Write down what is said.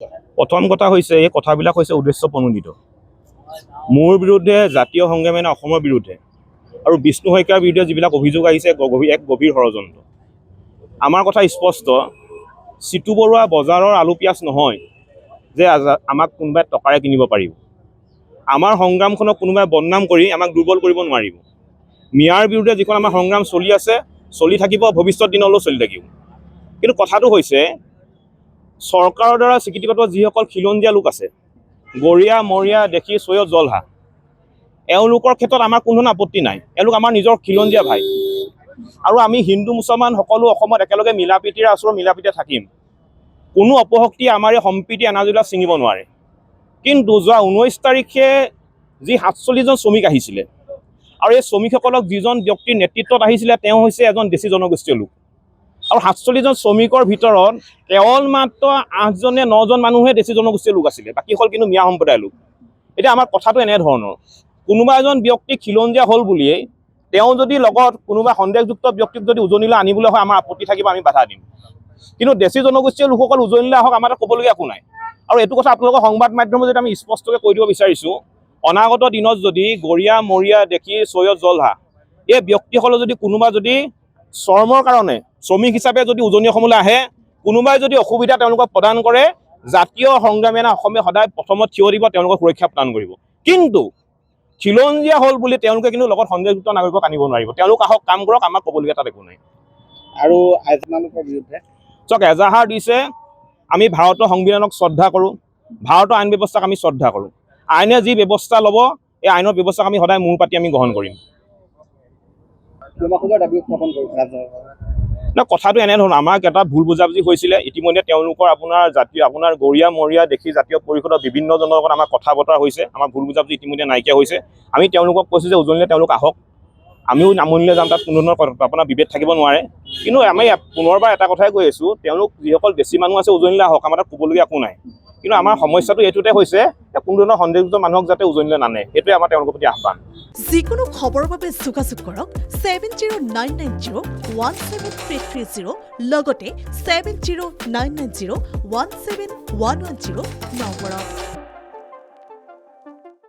প্ৰথম কথা হৈছে এই কথাবিলাক হৈছে উদ্দেশ্য প্ৰণোদিত। মোৰ বিৰুদ্ধে জাতীয় সংগ্ৰামী অসমৰ বিৰুদ্ধে আৰু বিষ্ণু শইকীয়াৰ বিৰুদ্ধে যিবিলাক অভিযোগ আহিছে এক গভীৰ ষড়যন্ত্ৰ। আমাৰ কথা স্পষ্ট, চিটু বৰুৱা বজাৰৰ আলু পিঁয়াজ নহয় যে আমাক কোনোবাই টকাৰে কিনিব পাৰিব। আমাৰ সংগ্ৰামখনক কোনোবাই বদনাম কৰি আমাক দুৰ্বল কৰিব নোৱাৰিব। মিয়াৰ বিৰুদ্ধে যিখন আমাৰ সংগ্ৰাম চলি আছে, চলি থাকিব, ভৱিষ্যত দিনলৈও চলি থাকিব। কিন্তু কথাটো হৈছে চৰকাৰৰ দ্বাৰা স্বীকৃতিগত যিসকল খিলঞ্জীয়া লোক আছে, গৰীয়া মৰীয়া দেখি চৈয়দ জলহা, এওঁলোকৰ ক্ষেত্ৰত আমাৰ কোনো ধৰণৰ আপত্তি নাই। এওঁলোক আমাৰ নিজৰ খিলঞ্জীয়া ভাই আৰু আমি হিন্দু মুছলমান সকলো অসমত একেলগে মিলা প্ৰীতিৰে আছোঁ, মিলা প্ৰীতিৰে থাকিম। কোনো অপশক্তি আমাৰ এই সম্প্ৰীতি এনাজৰীডাল ছিঙিব নোৱাৰে। কিন্তু যোৱা 19 তাৰিখে যি 47জন শ্ৰমিক আহিছিলে আৰু এই শ্ৰমিকসকলক যিজন ব্যক্তিৰ নেতৃত্বত আহিছিলে তেওঁ হৈছে এজন দেশী জনগোষ্ঠীয় লোক। আৰু 47জন শ্ৰমিকৰ ভিতৰত কেৱল মাত্ৰ 8জন নে 9জন মানুহে দেশী জনগোষ্ঠীয় লোক আছিলে, বাকী হ'ল কিন্তু মিয়া সম্প্ৰদায়ৰ লোক। এতিয়া আমাৰ কথাটো এনেধৰণৰ, কোনোবা এজন ব্যক্তি খিলঞ্জীয়া হ'ল বুলিয়েই তেওঁ যদি লগত কোনোবা সন্দেহযুক্ত ব্যক্তিক যদি উজনিলৈ আনিবলৈ হয় আমাৰ আপত্তি থাকিব, আমি বাধা দিম। কিন্তু দেশী জনগোষ্ঠীয় লোকসকল উজনিলৈ আহক, আমাৰ তাত ক'বলগীয়া একো নাই। আৰু এইটো কথা আপোনালোকৰ সংবাদ মাধ্যমত যদি আমি স্পষ্টকৈ কৈ দিব বিচাৰিছোঁ, অনাগত দিনত যদি গৰীয়া মৰীয়া দেখি চৈয়দ জলহা এই ব্যক্তিসকলে যদি কোনোবা যদি শ্ৰমৰ কাৰণে শ্ৰমিক হিচাপে যদি উজনি অসমলৈ আহে, কোনোবাই যদি অসুবিধা তেওঁলোকক প্ৰদান কৰে, জাতীয় সংগ্ৰামী অসমে সদায় প্ৰথমত থিয় দিব, তেওঁলোকক সুৰক্ষা প্ৰদান কৰিব। কিন্তু খিলঞ্জীয়া হ'ল বুলি তেওঁলোকে কিন্তু লগত সন্দেহযুক্ত নাগৰিকক আনিব নোৱাৰিব। তেওঁলোক আহক, কাম কৰক, আমাক ক'বলগীয়া তাত একো নাই। আৰু আপোনালোকৰ বিৰুদ্ধে চাওক, এজাহাৰ দিছে, আমি ভাৰতৰ সংবিধানক শ্ৰদ্ধা কৰোঁ, ভাৰতৰ আইন ব্যৱস্থাক আমি শ্ৰদ্ধা কৰোঁ। আইনে যি ব্যৱস্থা ল'ব এই আইনৰ ব্যৱস্থাক আমি সদায় মূৰ পাতি আমি গ্ৰহণ কৰিম। দাবী উত্থাপন কৰিছে কথাটো এনেধৰণৰ, আমাক এটা ভুল বুজাবুজি হৈছিলে। ইতিমধ্যে তেওঁলোকৰ আপোনাৰ গৰীয়া মৰীয়া দেখি জাতীয় পৰিষদৰ বিভিন্নজনৰ লগত আমাৰ কথা বতৰা হৈছে, আমাৰ ভুল বুজাবুজি ইতিমধ্যে নাইকিয়া হৈছে। আমি তেওঁলোকক কৈছোঁ যে উজনিলৈ তেওঁলোক আহক, আমিও নামনিলৈ যাম, তাত কোনো ধৰণৰ আপোনাৰ বিভেদ থাকিব নোৱাৰে। কিন্তু আমি পুনৰবাৰ এটা কথাই কৈ আছোঁ, তেওঁলোক যিসকল বেছি মানুহ আছে উজনিলৈ আহক, আমাৰ তাত ক'বলগীয়া একো নাই। কিন্তু আমাৰ সমস্যাটো এইটোতে হৈছে যে কোনো ধৰণৰ সন্দেহযুক্ত মানুহক যাতে উজনিলৈ নানে, সেইটোৱে আমাৰ তেওঁলোকৰ প্ৰতি আহ্বান। যিকোনো খবৰৰ বাবে যোগাযোগ কৰক 7099017330 লগতে 7099017110 নম্বৰত।